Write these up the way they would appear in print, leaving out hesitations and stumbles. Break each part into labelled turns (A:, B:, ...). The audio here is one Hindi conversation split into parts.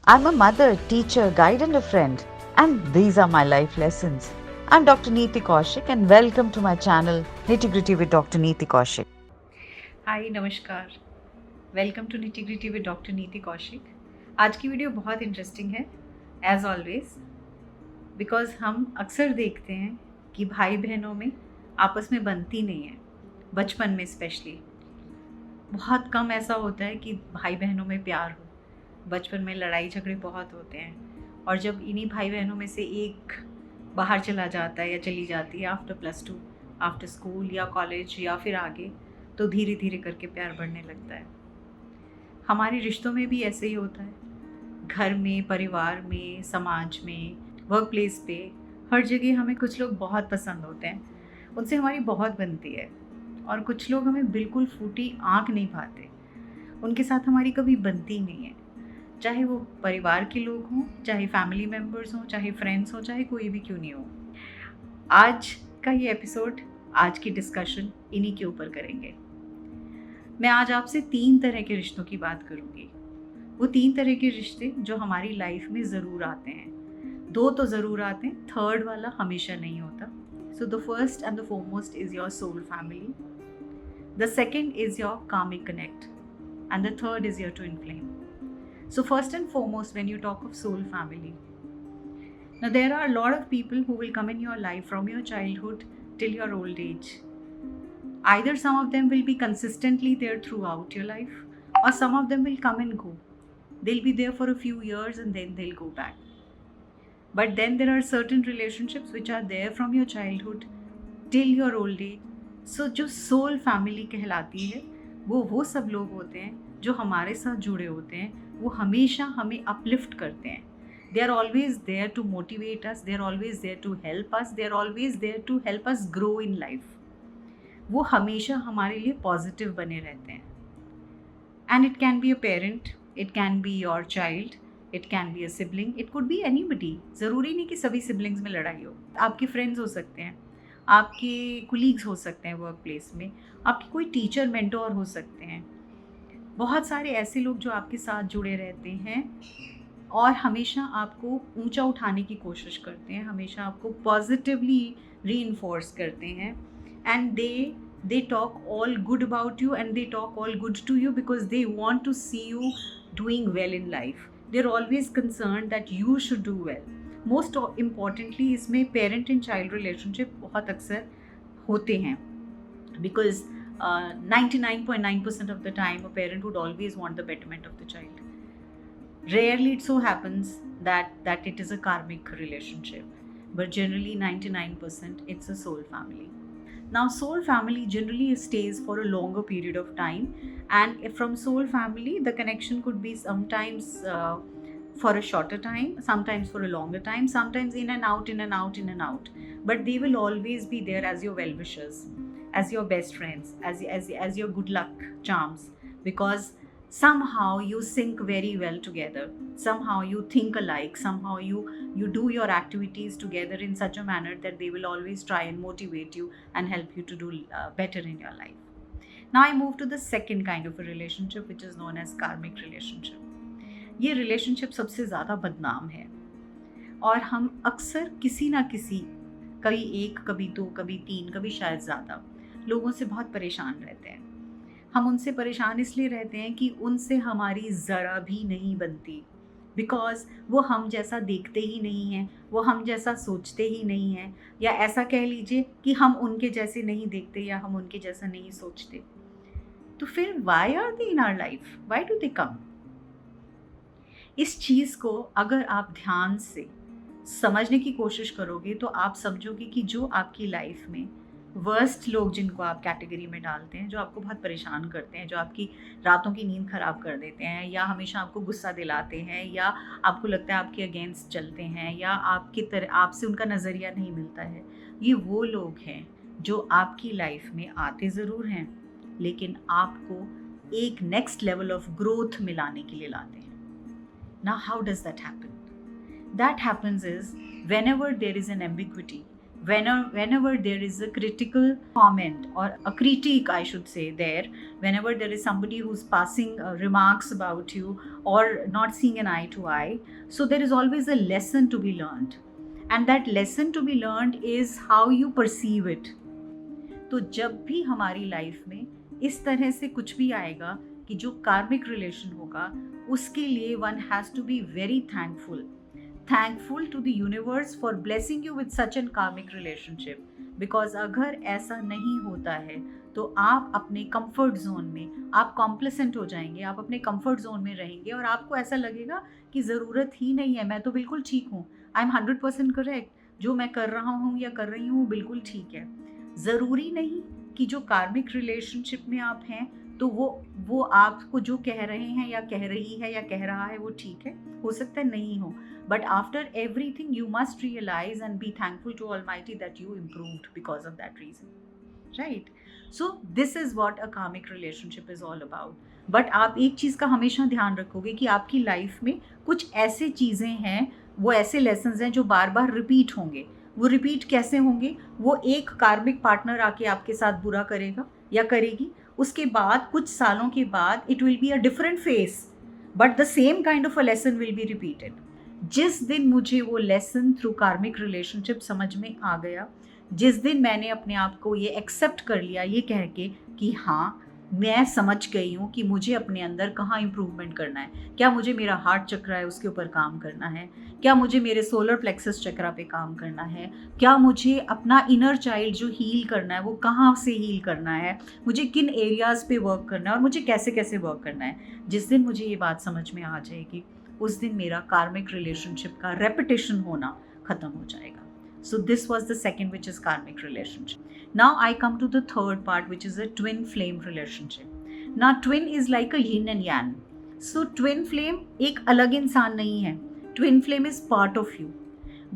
A: I'm a mother, teacher, guide, and a friend, and these are my life lessons. I'm Dr. Neeti Kaushik, and welcome to my channel Nitty Gritty with Dr. Neeti Kaushik.
B: Hi नमस्कार, welcome to nitty gritty with doctor Neeti Kaushik. आज की वीडियो बहुत इंटरेस्टिंग है एज ऑलवेज, बिकॉज हम अक्सर देखते हैं कि भाई बहनों में आपस में बनती नहीं है। बचपन में स्पेशली बहुत कम ऐसा होता है कि भाई बहनों में प्यार हो। बचपन में लड़ाई झगड़े बहुत होते हैं, और जब इन्हीं भाई बहनों में से एक बाहर चला जाता है या चली जाती है आफ्टर +2, आफ्टर स्कूल या कॉलेज या फिर आगे, तो धीरे धीरे करके प्यार बढ़ने लगता है। हमारे रिश्तों में भी ऐसे ही होता है। घर में, परिवार में, समाज में, वर्क प्लेस पे, हर जगह हमें कुछ लोग बहुत पसंद होते हैं, उनसे हमारी बहुत बनती है, और कुछ लोग हमें बिल्कुल फूटी आँख नहीं भाते, उनके साथ हमारी कभी बनती नहीं है। चाहे वो परिवार के लोग हों, चाहे फैमिली मेम्बर्स हों, चाहे फ्रेंड्स हों, चाहे कोई भी क्यों नहीं हो। आज का ये एपिसोड, आज की डिस्कशन इन्हीं के ऊपर करेंगे। मैं आज आपसे 3 तरह के रिश्तों की बात करूँगी। वो 3 तरह के रिश्ते जो हमारी लाइफ में ज़रूर आते हैं। 2 तो ज़रूर आते हैं, थर्ड वाला हमेशा नहीं होता। So the first and the foremost is your soul family, the second is your karmic connect, and the third is your twin flame. So first and foremost, when you talk of soul family, now there are a lot of people who will come in your life from your childhood till your old age. Either some of them will be consistently there throughout your life, or some of them will come and go. They'll be there for a few years and then they'll go back. But then there are certain relationships which are there from your childhood till your old age. So जो soul family कहलाती है, वो सब लोग होते हैं जो हमारे साथ जुड़े होते हैं। वो हमेशा हमें अपलिफ्ट करते हैं। They are always there to motivate us, they are always there to help us, they are always there to help us grow in life. वो हमेशा हमारे लिए पॉजिटिव बने रहते हैं। And it can be a parent, it can be your child, it can be a sibling, it could be anybody. ज़रूरी नहीं कि सभी सिबलिंग्स में लड़ाई हो। आपके फ्रेंड्स हो सकते हैं, आपके कुलीग्स हो सकते हैं वर्क प्लेस में, आपके कोई टीचर मेंटोर हो सकते हैं। बहुत सारे ऐसे लोग जो आपके साथ जुड़े रहते हैं और हमेशा आपको ऊंचा उठाने की कोशिश करते हैं, हमेशा आपको पॉजिटिवली रीइंफोर्स करते हैं। And they talk all good about you, and they talk all good to you because they want to see you doing well in life. They're always concerned that you should do well. Most importantly, इसमें पेरेंट एंड चाइल्ड रिलेशनशिप बहुत अक्सर होते हैं, because 99.9% of the time a parent would always want the betterment of the child. Rarely it so happens that it is a karmic relationship, but generally 99% it's a soul family. Now soul family generally stays for a longer period of time, and from soul family the connection could be sometimes for a shorter time, sometimes for a longer time, sometimes in and out, in and out, in and out, but they will always be there as your well-wishers, as your best friends, as your good luck charms, because somehow you sync very well together, somehow you think alike, somehow you do your activities together in such a manner that they will always try and motivate you and help you to do better in your life. Now I move to the second kind of a relationship, which is known as karmic relationship. ये रिलेशनशिप सबसे ज़्यादा बदनाम है, और हम अक्सर किसी ना किसी, कभी 1, कभी 2, कभी 3, कभी शायद ज़्यादा लोगों से बहुत परेशान रहते हैं। हम उनसे परेशान इसलिए रहते हैं कि उनसे हमारी ज़रा भी नहीं बनती, बिकॉज़ वो हम जैसा देखते ही नहीं हैं, वो हम जैसा सोचते ही नहीं हैं, या ऐसा कह लीजिए कि हम उनके जैसे नहीं देखते या हम उनके जैसा नहीं सोचते। तो फिर why are they in our life, why do they come? इस चीज़ को अगर आप ध्यान से समझने की कोशिश करोगे तो आप समझोगे कि जो आपकी लाइफ में वर्स्ट लोग जिनको आप कैटेगरी में डालते हैं, जो आपको बहुत परेशान करते हैं, जो आपकी रातों की नींद ख़राब कर देते हैं, या हमेशा आपको गुस्सा दिलाते हैं, या आपको लगता है आपके अगेंस्ट चलते हैं, या आपकी तरह आपसे उनका नज़रिया नहीं मिलता है, ये वो लोग हैं जो आपकी लाइफ में आते ज़रूर हैं, लेकिन आपको एक नेक्स्ट लेवल ऑफ ग्रोथ में लाने के लिए लाते हैं। Now how does that happen? That happens is whenever there is an ambiguity, whenever there is a critical comment or a critique, I should say, there, whenever there is somebody who's passing remarks about you or not seeing an eye to eye, so there is always a lesson to be learned, and that lesson to be learned is how you perceive it. तो जब भी हमारी लाइफ में इस तरह से कुछ भी आएगा कि जो कार्मिक रिलेशन होगा, उसके लिए one has to be very thankful to the universe for blessing you with such an karmic relationship, because अगर ऐसा नहीं होता है तो आप अपने कंफर्ट जोन में आप कॉम्प्लेसेंट हो जाएंगे, आप अपने कंफर्ट जोन में रहेंगे और आपको ऐसा लगेगा कि ज़रूरत ही नहीं है, मैं तो बिल्कुल ठीक हूँ, आई एम 100% करेक्ट, जो मैं कर रहा हूँ या कर रही हूँ बिल्कुल ठीक है। ज़रूरी नहीं कि जो कार्मिक रिलेशनशिप में आप हैं तो वो आपको जो कह रहे हैं या कह रही है या कह रहा है वो ठीक है, हो सकता है नहीं हो, but after everything you must realize and be thankful to Almighty that you improved because of that reason, right? So this is what a karmic relationship is all about. But आप एक चीज़ का हमेशा ध्यान रखोगे कि आपकी लाइफ में कुछ ऐसे चीज़ें हैं, वो ऐसे लेसन्स हैं जो बार बार रिपीट होंगे। वो रिपीट कैसे होंगे? वो एक कार्मिक पार्टनर आके आपके साथ बुरा करेगा या करेगी, उसके बाद कुछ सालों के बाद it will be a different face, but the same kind of a lesson will be repeated. जिस दिन मुझे वो लेसन थ्रू कार्मिक रिलेशनशिप समझ में आ गया, जिस दिन मैंने अपने आप को ये एक्सेप्ट कर लिया ये कह के कि हाँ मैं समझ गई हूँ कि मुझे अपने अंदर कहाँ इम्प्रूवमेंट करना है, क्या मुझे मेरा हार्ट चक्र है उसके ऊपर काम करना है, क्या मुझे मेरे सोलर प्लेक्सस चक्रा पे काम करना है, क्या मुझे अपना इनर चाइल्ड जो हील करना है वो कहाँ से हील करना है, मुझे किन एरियाज़ पे वर्क करना है और मुझे कैसे कैसे वर्क करना है। जिस दिन मुझे ये बात समझ में आ जाएगी उस दिन मेरा कार्मिक रिलेशनशिप का रेपिटेशन होना ख़त्म हो जाएगा। So this was the second, which is karmic relationship. Now I come to the third part, which is a twin flame relationship. Now twin is like a yin and yang. So twin flame एक अलग इंसान नहीं है. Twin flame is part of you.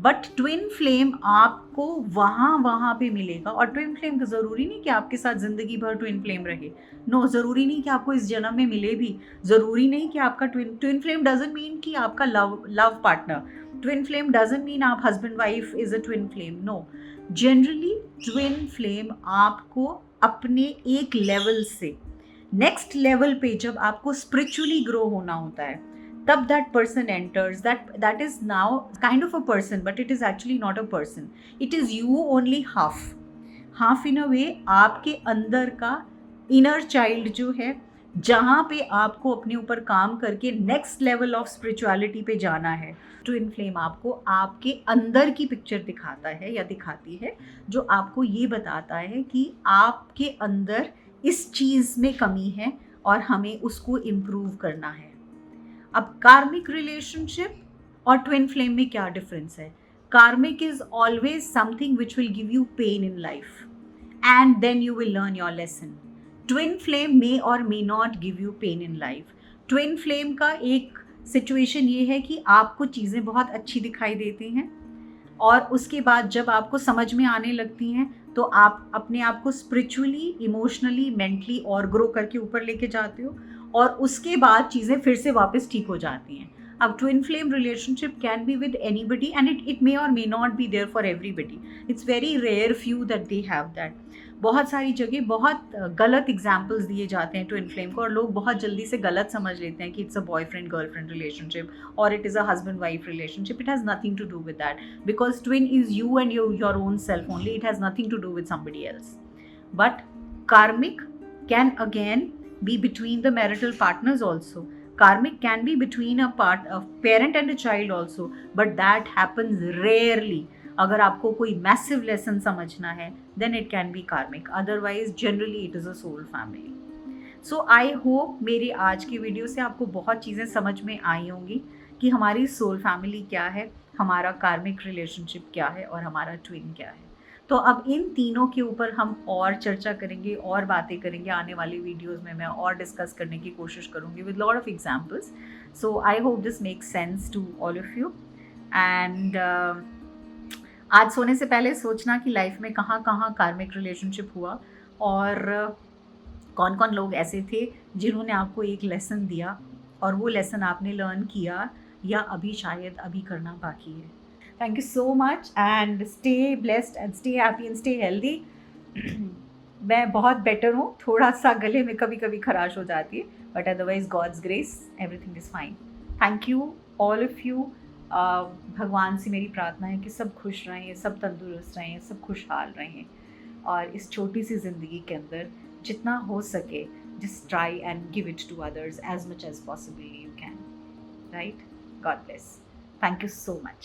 B: But twin flame आपको वहाँ पे मिलेगा, और ट्विन फ्लेम का ज़रूरी नहीं कि आपके साथ ज़िंदगी भर ट्विन फ्लेम रहे। नो, ज़रूरी नहीं कि आपको इस जन्म में मिले भी, ज़रूरी नहीं कि आपका ट्विन फ्लेम डजंट मीन कि आपका love partner, twin flame doesn't mean आप husband wife is a twin flame. No, generally twin flame आपको अपने एक लेवल से नेक्स्ट लेवल पे जब आपको स्पिरिचुअली ग्रो होना होता है तब that person enters, that is now kind of a person, but it is actually not a person, it is you only half in a way। आपके अंदर का इनर चाइल्ड जो है, जहाँ पे आपको अपने ऊपर काम करके नेक्स्ट लेवल ऑफ स्पिरिचुअलिटी पे जाना है, ट्विन फ्लेम आपको आपके अंदर की पिक्चर दिखाता है या दिखाती है, जो आपको ये बताता है कि आपके अंदर इस चीज़ में कमी है और हमें उसको इम्प्रूव करना है। अब कार्मिक रिलेशनशिप और ट्विन फ्लेम में क्या डिफरेंस है? Karmic is always something which will give you pain in life and then you will learn your lesson. Twin flame may or may not give you pain in life. Twin flame का एक सिचुएशन ये है कि आपको चीज़ें बहुत अच्छी दिखाई देती हैं और उसके बाद जब आपको समझ में आने लगती हैं तो आप अपने आप को स्पिरिचुअली, इमोशनली, मेंटली और ग्रो करके ऊपर लेके जाते हो और उसके बाद चीज़ें फिर से वापस ठीक हो जाती हैं। अब twin flame relationship can be with anybody and it may or may not be there for everybody. It's very rare few that they have that. बहुत सारी जगह बहुत गलत एग्जाम्पल्स दिए जाते हैं ट्विन फ्लेम को और लोग बहुत जल्दी से गलत समझ लेते हैं कि it's a boyfriend girlfriend relationship or it is a husband wife relationship. It has nothing to do with that because twin is you and your own self only. It has nothing to do with somebody else. But karmic can again be between the marital partners also. Karmic can be between a parent and a child also, but that happens rarely. अगर आपको कोई massive lesson समझना है then it can be karmic, otherwise generally it is a soul family. So I hope मेरी आज की वीडियो से आपको बहुत चीज़ें समझ में आई होंगी कि हमारी सोल फैमिली क्या है, हमारा कार्मिक रिलेशनशिप क्या है और हमारा ट्विन क्या है। तो अब इन तीनों के ऊपर हम और चर्चा करेंगे और बातें करेंगे आने वाली वीडियोस में। मैं और डिस्कस करने की कोशिश करूँगी with lot of examples. So I hope this makes sense to all of you. And आज सोने से पहले सोचना कि लाइफ में कहाँ कहाँ कार्मिक रिलेशनशिप हुआ और कौन कौन लोग ऐसे थे जिन्होंने आपको एक लेसन दिया और वो लेसन आपने लर्न किया या अभी शायद अभी करना बाकी है। Thank you so much and stay blessed and stay happy and stay healthy. मैं बहुत बेटर हूँ, थोड़ा सा गले में कभी कभी खराश हो जाती है, but otherwise God's grace everything is fine. Thank you all of you. भगवान से मेरी प्रार्थना है कि सब खुश रहें, सब तंदुरुस्त रहें, सब खुशहाल रहें, और इस छोटी सी ज़िंदगी के अंदर जितना हो सके just try and give it to others as much as possibly you can, right? God bless. Thank you so much.